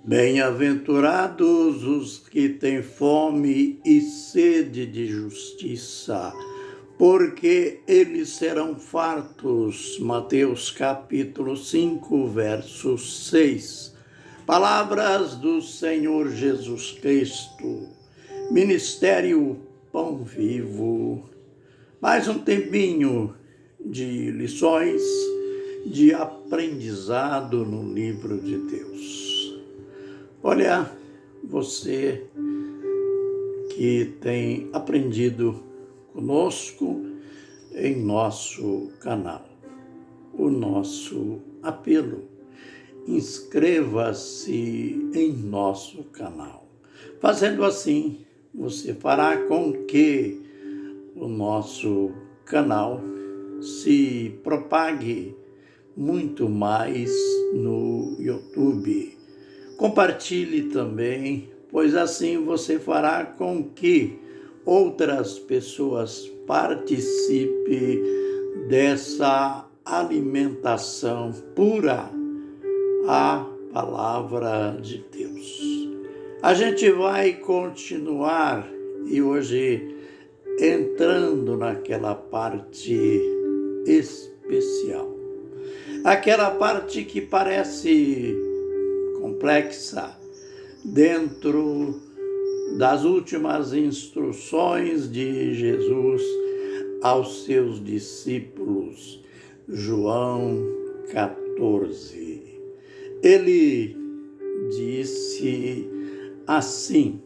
Bem-aventurados os que têm fome e sede de justiça, porque eles serão fartos. Mateus capítulo 5, verso 6. Palavras do Senhor Jesus Cristo. Ministério Pão Vivo. Mais um tempinho de lições, de aprendizado no livro de Deus. Olha, você que tem aprendido conosco em nosso canal, o nosso apelo, inscreva-se em nosso canal. Fazendo assim, você fará com que o nosso canal se propague muito mais no YouTube. Compartilhe também, pois assim você fará com que outras pessoas participem dessa alimentação pura, a palavra de Deus. A gente vai continuar e hoje entrando naquela parte especial. Aquela parte que parece complexa dentro das últimas instruções de Jesus aos seus discípulos, João 14. Ele disse assim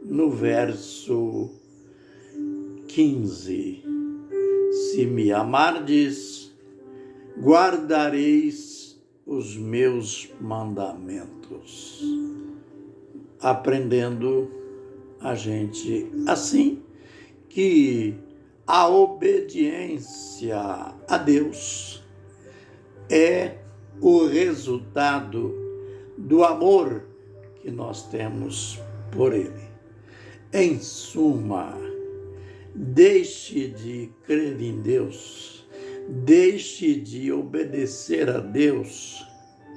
no verso 15: se me amardes, guardareis os meus mandamentos. Aprendendo a gente assim que a obediência a Deus é o resultado do amor que nós temos por Ele. Em suma, deixe de crer em Deus, deixe de obedecer a Deus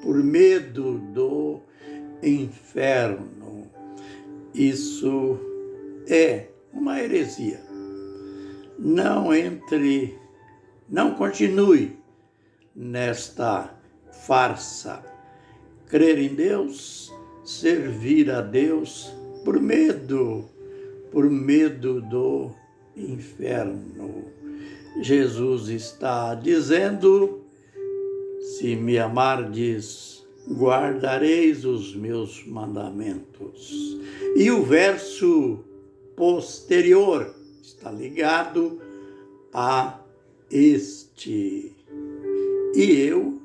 por medo do inferno. Isso é uma heresia. Não continue nesta farsa. Crer em Deus, servir a Deus por medo do inferno. Jesus está dizendo: se me amardes, guardareis os meus mandamentos. E o verso posterior está ligado a este: e eu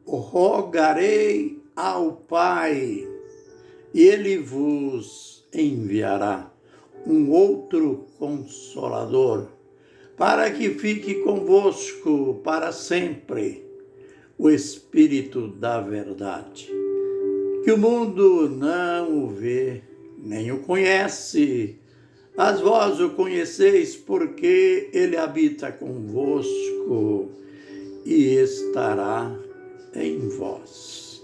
rogarei ao Pai, e Ele vos enviará um outro Consolador, para que fique convosco para sempre, o Espírito da verdade, que o mundo não o vê, nem o conhece, mas vós o conheceis, porque ele habita convosco e estará em vós.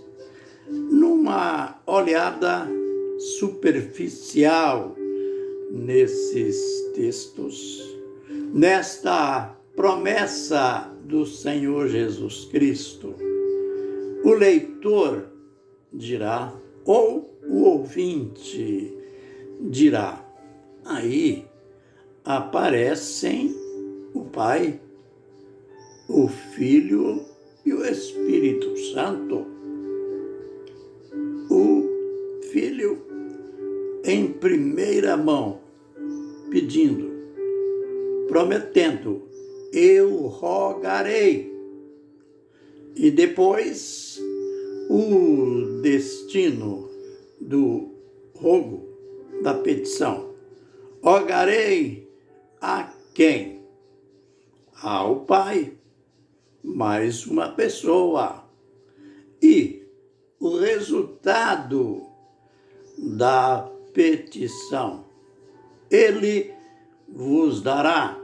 Numa olhada superficial nesses textos, nesta promessa do Senhor Jesus Cristo, o leitor dirá, ou o ouvinte dirá: aí aparecem o Pai, o Filho e o Espírito Santo. O Filho em primeira mão, pedindo, prometendo: eu rogarei. E depois, o destino do rogo, da petição: rogarei a quem? Ao Pai, mais uma pessoa. E o resultado da petição: Ele vos dará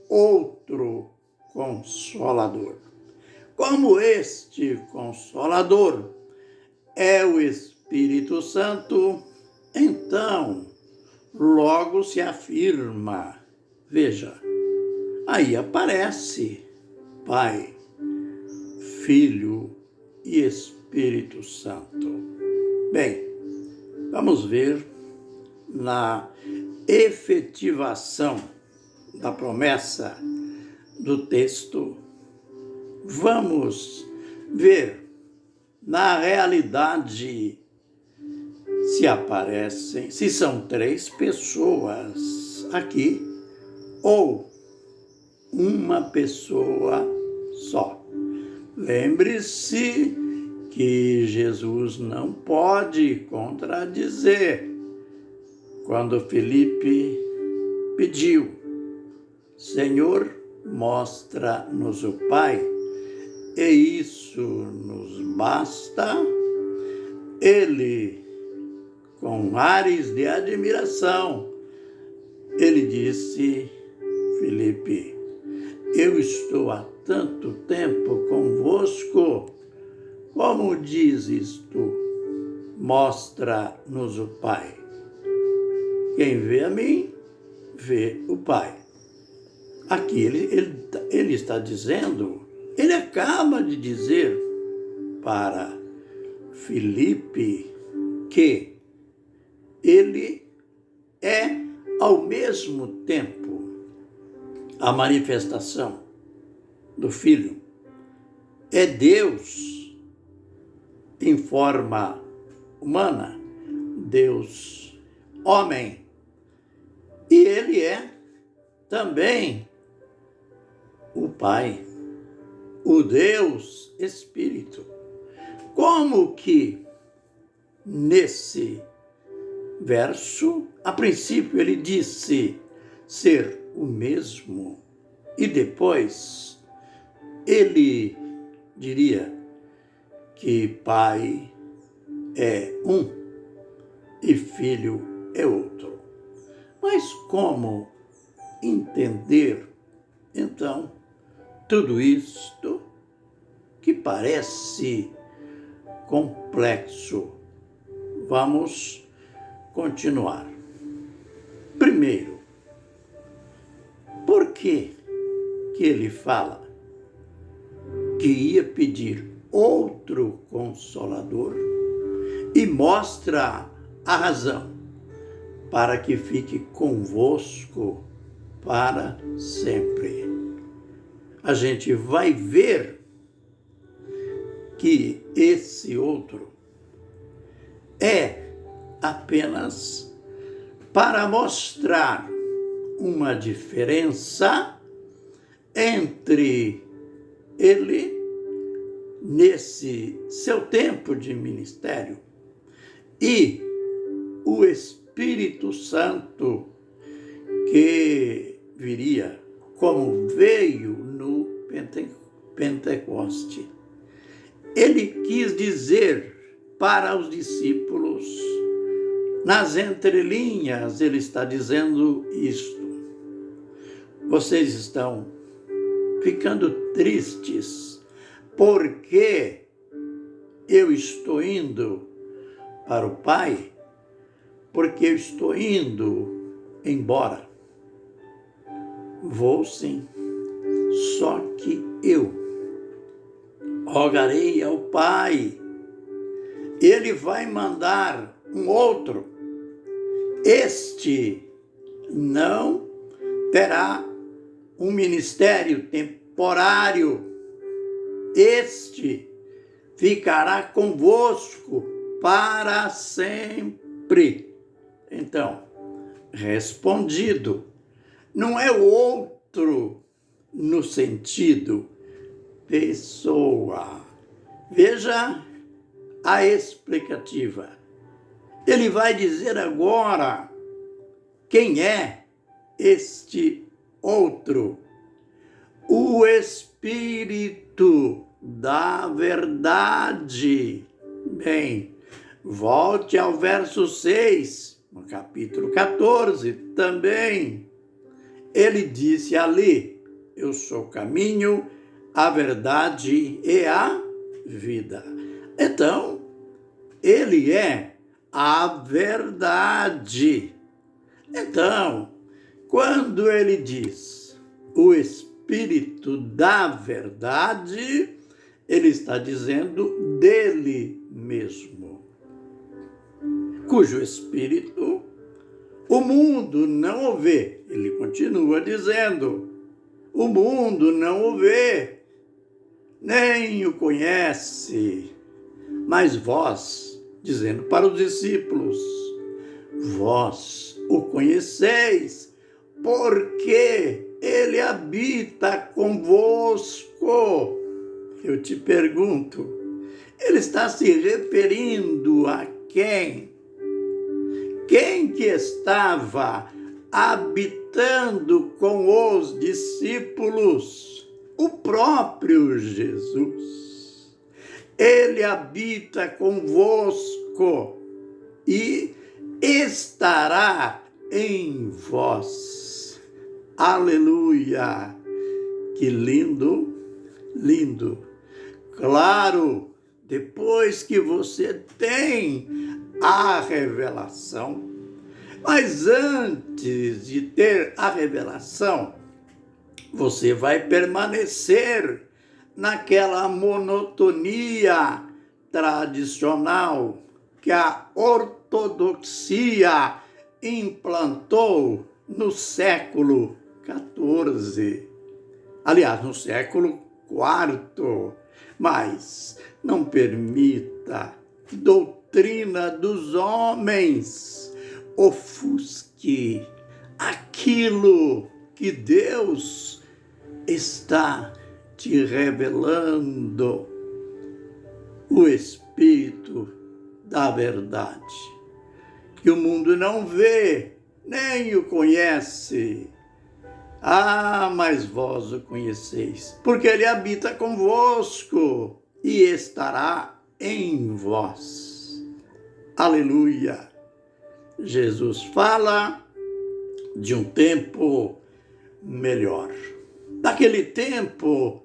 outro Consolador. Como este Consolador é o Espírito Espírito Santo, então, logo se afirma. Veja, aí aparece Pai, Filho e Espírito Santo. Bem, vamos ver na efetivação da promessa do texto. Vamos ver na realidade se aparecem, se são 3 pessoas aqui ou uma pessoa só. Lembre-se que Jesus não pode contradizer quando Filipe pediu: Senhor, mostra-nos o Pai, e isso nos basta. Ele, com ares de admiração, ele disse: Filipe, eu estou há tanto tempo convosco, como dizes tu, mostra-nos o Pai. Quem vê a mim, vê o Pai. Aqui ele está dizendo, ele acaba de dizer para Filipe que ele é, ao mesmo tempo, a manifestação do Filho. É Deus em forma humana, Deus homem. E ele é também o Pai, o Deus Espírito. Como que nesse verso, a princípio ele disse ser o mesmo e depois ele diria que Pai é um e Filho é outro. Mas como entender, então, tudo isto que parece complexo? Vamos continuar. Primeiro, por que ele fala que ia pedir outro Consolador e mostra a razão para que fique convosco para sempre? A gente vai ver que esse outro é apenas para mostrar uma diferença entre ele, nesse seu tempo de ministério, e o Espírito Santo que viria, como veio no Pentecoste. Ele quis dizer para os discípulos, nas entrelinhas, ele está dizendo isto: vocês estão ficando tristes porque eu estou indo para o Pai, porque eu estou indo embora. Vou sim, só que eu rogarei ao Pai, ele vai mandar um outro. Este não terá um ministério temporário. Este ficará convosco para sempre. Então, respondido, não é o outro no sentido pessoa. Veja a explicativa. Ele vai dizer agora quem é este outro. O Espírito da verdade. Bem, volte ao verso 6, no capítulo 14 também. Ele disse ali: eu sou o caminho, a verdade e a vida. Então, ele é a verdade. Então, quando ele diz o Espírito da verdade, ele está dizendo dele mesmo, cujo Espírito o mundo não o vê. Ele continua dizendo, o mundo não o vê, nem o conhece, mas vós, dizendo para os discípulos, vós o conheceis, porque ele habita convosco. Eu te pergunto, ele está se referindo a quem? Quem que estava habitando com os discípulos? O próprio Jesus. Ele habita convosco e estará em vós. Aleluia! Que lindo, lindo. Claro, depois que você tem a revelação, mas antes de ter a revelação, você vai permanecer naquela monotonia tradicional que a ortodoxia implantou no século XIV. Aliás, no século IV. Mas não permita que doutrina dos homens ofusque aquilo que Deus está te revelando, o Espírito da verdade, que o mundo não vê, nem o conhece. Ah, mas vós o conheceis, porque ele habita convosco e estará em vós. Aleluia! Jesus fala de um tempo melhor, daquele tempo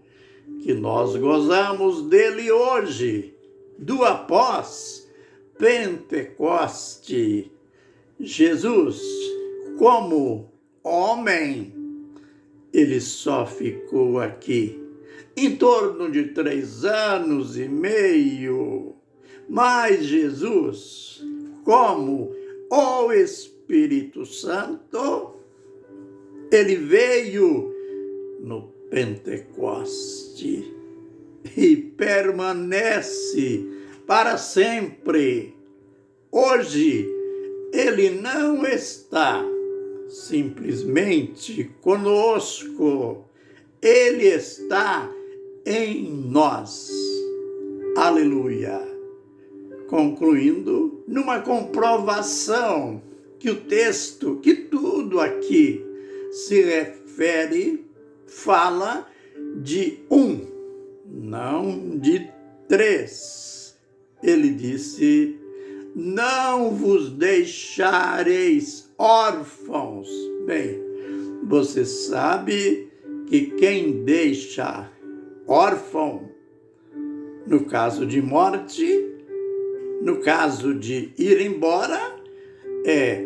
que nós gozamos dele hoje, do após Pentecoste. Jesus, como homem, ele só ficou aqui em torno de 3 anos e meio. Mas Jesus, como o Espírito Santo, ele veio no Pentecoste e permanece para sempre. Hoje, ele não está simplesmente conosco, ele está em nós. Aleluia! Concluindo, numa comprovação que o texto, que tudo aqui se refere, fala de um, não de 3. Ele disse, não vos deixareis órfãos. Bem, você sabe que quem deixa órfão, no caso de morte, no caso de ir embora, é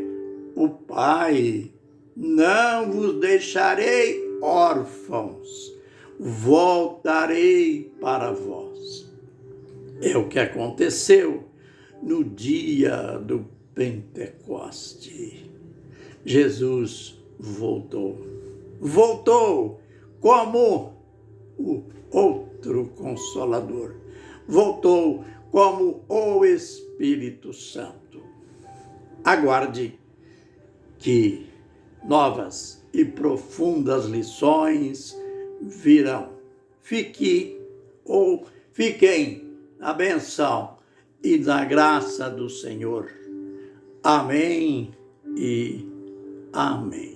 o pai. Não vos deixarei órfãos, voltarei para vós. É o que aconteceu no dia do Pentecoste. Jesus voltou. Voltou como o outro Consolador. Voltou como o Espírito Santo. Aguarde que novas e profundas lições virão. Fiquem na bênção e na graça do Senhor. Amém e amém.